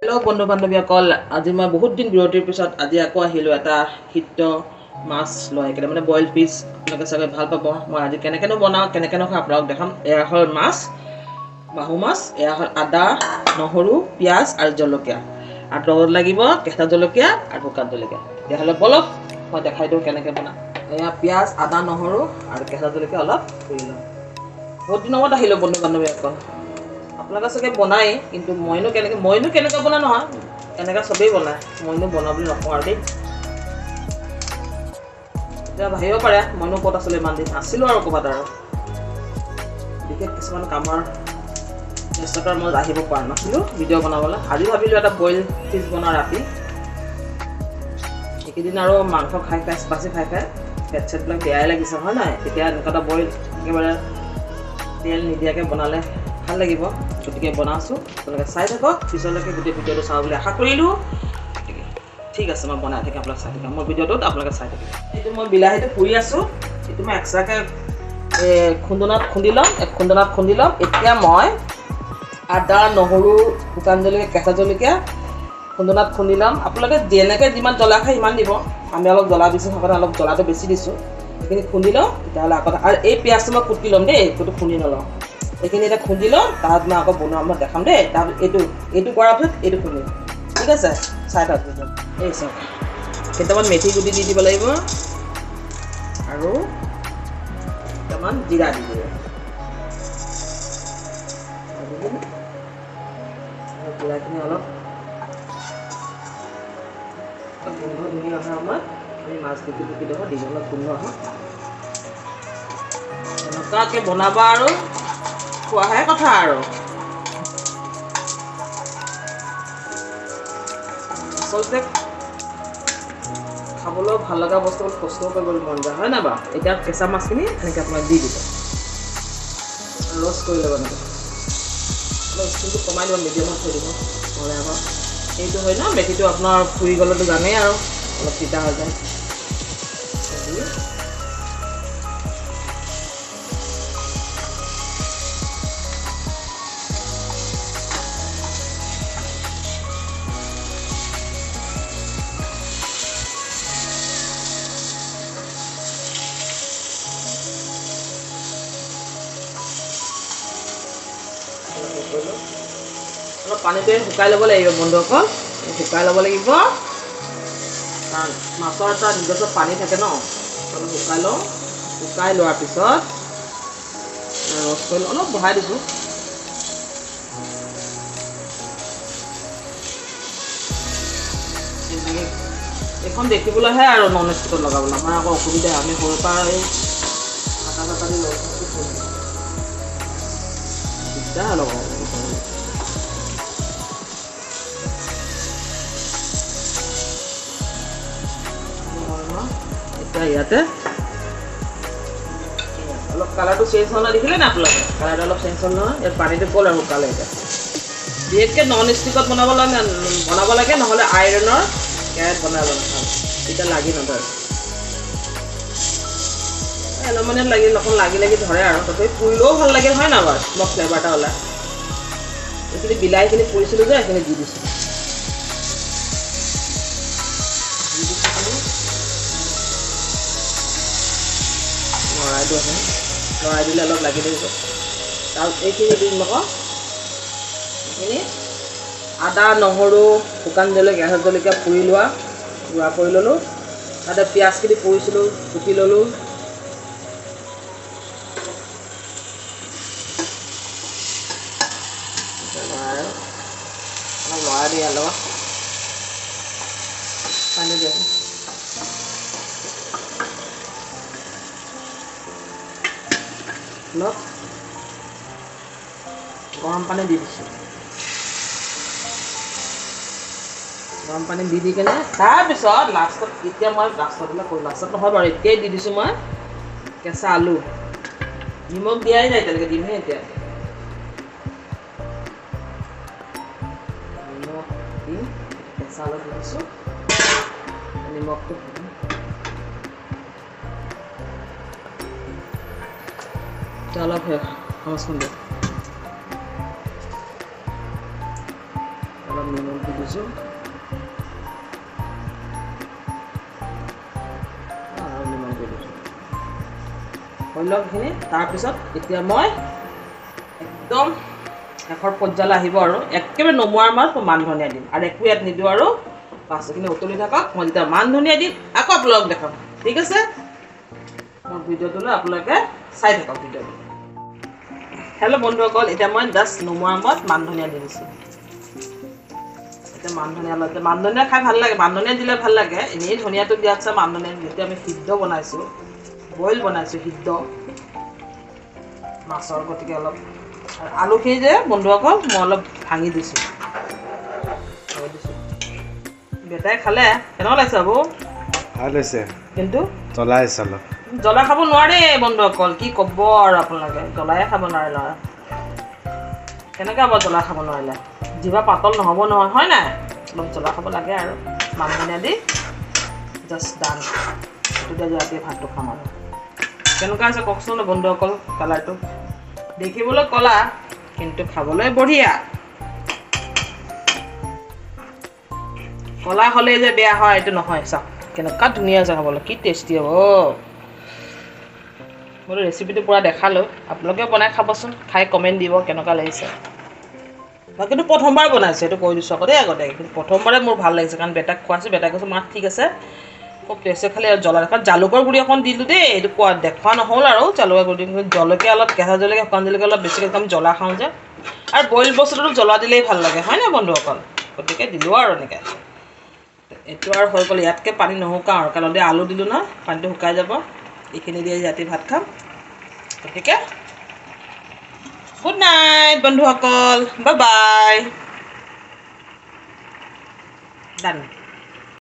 hello बंधु बान्धवीসকল আজি मैं बहुत दिन বিৰতিৰ পিছত আজি আকৌ আহিলো এটা হিট মাছ লৈ কেনে মানে বইল পিস আপোনালোকে চাগে ভাল পাব মই আজি কেনেকেনো বনাও কেনেকেনো আপোনালোকক দেখাম এয়া হল মাছ বাহু মাছ এয়া হল আদা নহৰু পিয়াজ আৰু জলকীয়া আৰু লগত লাগিব কেঁচা জলকীয়া আৰু শুকান জলকীয়া তেতিয়াহ'লে বলক মই দেখাই দিওঁ কেনেকৈ বনাম এয়া পিয়াজ আদা নহৰু আৰু কেঁচা জলকীয়া অলপ পুৰি লওঁ বহুত দিনৰ মূৰত আহিলো বন্ধু বান্ধৱীসকল আপোনালোকে চাগে বনাই কিন্তু মইনো কেনেকৈ বনা নহয় এনেকৈ চবেই বনায় মইনো বনাওঁ বুলি নকওঁ আৰু দেই এতিয়া ভাবিব পাৰে মইনো ক'ত আছিলোঁ ইমান দিন আছিলোঁ আৰু ক'ৰবাত আৰু বিশেষ কিছুমান কামৰ ব্যস্ততাৰ মই আহিব পৰা নাছিলোঁ ভিডিঅ' বনাবলৈ আজি ভাবিলোঁ এটা বইল ফিছ বনাওঁ ৰাতি এইকেইদিন আৰু মাংস খাই বাচি খাই পেট চেটবিলাক বেয়াই লাগিছে হয় নাই তেতিয়া এনেকুৱা এটা বইল একেবাৰে তেল নিদিয়াকৈ বনালে ভাল লাগিব গতিকে বনাইছোঁ আপোনালোকে চাই থাকক পিছলৈকে গোটেই ভিডিঅ'টো চাওঁ বুলি আশা কৰিলোঁ ঠিক আছে মই বনাই থাকিম আপোনালোকে চাই থাকিম মোৰ ভিডিঅ'টোত আপোনালোকে চাই থাকিব এইটো মই বিলাহীটো পুৰি আছোঁ এইটো মই এক্সট্ৰাকৈ খুন্দনাত খুন্দি ল'ম এতিয়া মই আদা নহৰু শুকান জলকীয়া কেঁচা জলকীয়া খুন্দনাত খুন্দি ল'ম আপোনালোকে যেনেকৈ যিমান জ্বলা খায় সিমান দিব আমি অলপ জ্বলা বেছি থাকোঁতে অলপ জ্বলাটো বেছি দিছোঁ এইখিনি খুন্দি লওঁ তেতিয়াহ'লে আকৌ আৰু এই পিঁয়াজটো মই কুটি ল'ম দেই এইটো খুন্দি নলওঁ এইখিনি এতিয়া খুন্দি লওঁ তাত মই আকৌ বনোৱা মই দেখাম দেই তাৰপিছত এইটো কৰাৰ পিছত এইটো খুন্দিম ঠিক আছে চাই থাকক এই চাওক কেইটামান মেথি গুটি দি দিব লাগিব আৰু কেইটামান জিৰা দি দিব জিৰাখিনি অলপ গোন্ধ ধুনীয়া অহা সময়ত আমি মাছ টুকি দিব দিম অলপ গোন্ধ আহক এনেকুৱাকৈ বনাবা আৰু খোৱাহে কথা আৰু আচলতে খাবলৈ ভাল লগা বস্তু কষ্ট কৰিবলৈ মন যায় হয় নাই বাৰু এতিয়া কেঁচা মাছখিনি এনেকৈ আপোনাক দি দিব ৰ'ষ্ট কৰি ল'ব এনেকৈ অলপ স্কিনটো কমাই দিব মিডিয়ামত থৈ দিব নহ'লে আকৌ এইটো হয় ন মেথিটো আপোনাৰ ফুৰি গ'লেতো জানেই আৰু অলপ তিতা হৈ যায় অলপ পানীটোৱে শুকাই ল'ব লাগিব বন্ধুসকল শুকাই ল'ব লাগিব কাৰণ মাছৰ এটা নিজস্ব পানী থাকে ন অলপ শুকাই লওঁ শুকাই লোৱাৰ পিছত ৰ'ষ্ট কৰি অলপ বঢ়াই দিছোঁ এইখন দেখিবলৈহে আৰু নন ষ্টিকত লগাবলৈ আমাৰ আকৌ অসুবিধা আমি সৰুৰ পৰা এই কাটা দি লওঁ দিগদাৰ লগাব এতিয়া ইয়াতে অলপ কালাৰটো চেঞ্জ হোৱা নাই দেখিলে নে আপোনালোকে কালাৰটো অলপ চেঞ্জ হ'ল নহয় ইয়াত পানীটো গ'ল আৰু শুকালে এতিয়া বিশেষকৈ নন ষ্টিকত বনাব লাগে নহ'লে আইৰণৰ কেৰাহীত বনাব নাখাওঁ তেতিয়া লাগি নধৰে এলুমিনিয়াম লাগি ধৰে আৰু তথাপি পুৰিলেও ভাল লাগে হয় নাই বাৰু মই ফ্লেভাৰ এটা ওলায় এইখিনি বিলাহীখিনি পুৰিছিলোঁ যে এইখিনি দি দিছোঁ লৰাই দিলে অলপ লাগি থাকিব তাৰপিছত এইখিনি দিম আকৌ এইখিনি আদা নহৰু শুকান জলকীয়া কেঁচা জলকীয়া পুৰি লোৱা গুড়া কৰি ল'লোঁ তাতে পিঁয়াজখিনি পুৰিছিলোঁ কুটি ল'লোঁ লৰাই দি ইয়াৰ লগত পানী দিয়া অলপ গৰম পানী দি দিছোঁ গৰম পানী দি কেনে তাৰপিছত লাষ্টত এতিয়া মই লাষ্টত নহয় বাৰু এতিয়াই দি দিছোঁ মই কেঁচা আলু নিমখ দিয়াই নাই তেনেকৈ দিমহে এতিয়া নিমখ দি কেঁচা আলু দি দিছোঁ নিমখটো অলপ সমস্যা অলপ নিমখ দি দিছোঁ আৰু নিমখ দি দিছোঁ হৈ লওক এইখিনি তাৰপিছত এতিয়া মই একদম শেষৰ পৰ্যায়লৈ আহিব আৰু একেবাৰে নমোৱাৰ মাছ মান ধনিয়া দিম আৰু একো ইয়াত নিদিওঁ আৰু পাছখিনি উতলি থাকক মই যেতিয়া মান ধনিয়া দিম আকৌ আপোনালোকক দেখাম ঠিক আছে মোৰ ভিডিঅ'টোলৈ আপোনালোকে চাই থাকক ভিডিঅ'টো হেল্ল' বন্ধুসকল এতিয়া মই জাষ্ট নমোৱাৰ সময়ত মান ধনিয়া দি দিছোঁ এতিয়া মান ধনিয়া খাই ভাল লাগে মান ধনিয়া দিলে ভাল লাগে এনেই ধনিয়াটো দিয়াতছে মান ধনিয়া যেতিয়া আমি সিদ্ধ বনাইছোঁ বইল বনাইছোঁ সিদ্ধ মাছৰ গতিকে অলপ আলুখিনি যে বন্ধুসকল মই অলপ ভাঙি দিছোঁ বেটাই খালে কেনেকুৱা লাগিছে বাবু ভাল হৈছে কিন্তু জ্বলাই চালো জ্বলা খাব নোৱাৰে বন্ধুসকল কি ক'ব আৰু আপোনালোকে জ্বলাই খাব নোৱাৰে ল'ৰা কেনেকৈ হ'ব জ্বলা খাব নোৱাৰিলে জিভা পাতল নহ'ব নহয় হয় নাই অলপ জ্বলা খাব লাগে আৰু মান ধনিয়া দি জাষ্ট ডান সেইটো দিয়া ৰাতি ভাতটো খাম আৰু কেনেকুৱা আছে কওকচোন বন্ধুসকল কালাৰটো দেখিবলৈ ক'লা কিন্তু খাবলৈ বঢ়িয়া ক'লা হ'লেই যে বেয়া হয় এইটো নহয় চাওক কেনেকুৱা ধুনীয়া আছে খাবলৈ কি টেষ্টি হ'ব মোৰ ৰেচিপিটো পূৰা দেখালোঁ আপোনালোকে বনাই খাবচোন খাই কমেণ্ট দিব কেনেকুৱা লাগিছে মই কিন্তু প্ৰথমবাৰ বনাইছোঁ এইটো কৈ দিছোঁ আগতে কিন্তু প্ৰথমবাৰে মোৰ ভাল লাগিছে কাৰণ বেটাক খোৱাইছোঁ বেটাই কৈছোঁ মাত ঠিক আছে খুব টেষ্টি খালি আৰু জ্বলা দেখাত জালুকৰ গুড়ি অকণ দিলোঁ দেই এইটো দেখুওৱা নহ'ল আৰু জালুকৰ গুড়ি জলকীয়া অলপ কেঁচা জলকীয়া শুকান জলকীয়া অলপ বেছিকৈ একদম জ্বলা খাওঁ যে আৰু বইল বস্তুটো জ্বলা দিলেই ভাল লাগে হয় নাই বন্ধুসকল গতিকে দিলোঁ আৰু এনেকৈ এইটো আৰু হৈ গ'ল ইয়াতকৈ পানী নুশুকাওঁ আৰু কাৰণ আলু দিলোঁ ন পানীটো শুকাই যাব এইখিনি দিয়ে ৰাতি ভাত খাম গতিকে গুড নাইট বন্ধুসকল বাই বাই ডান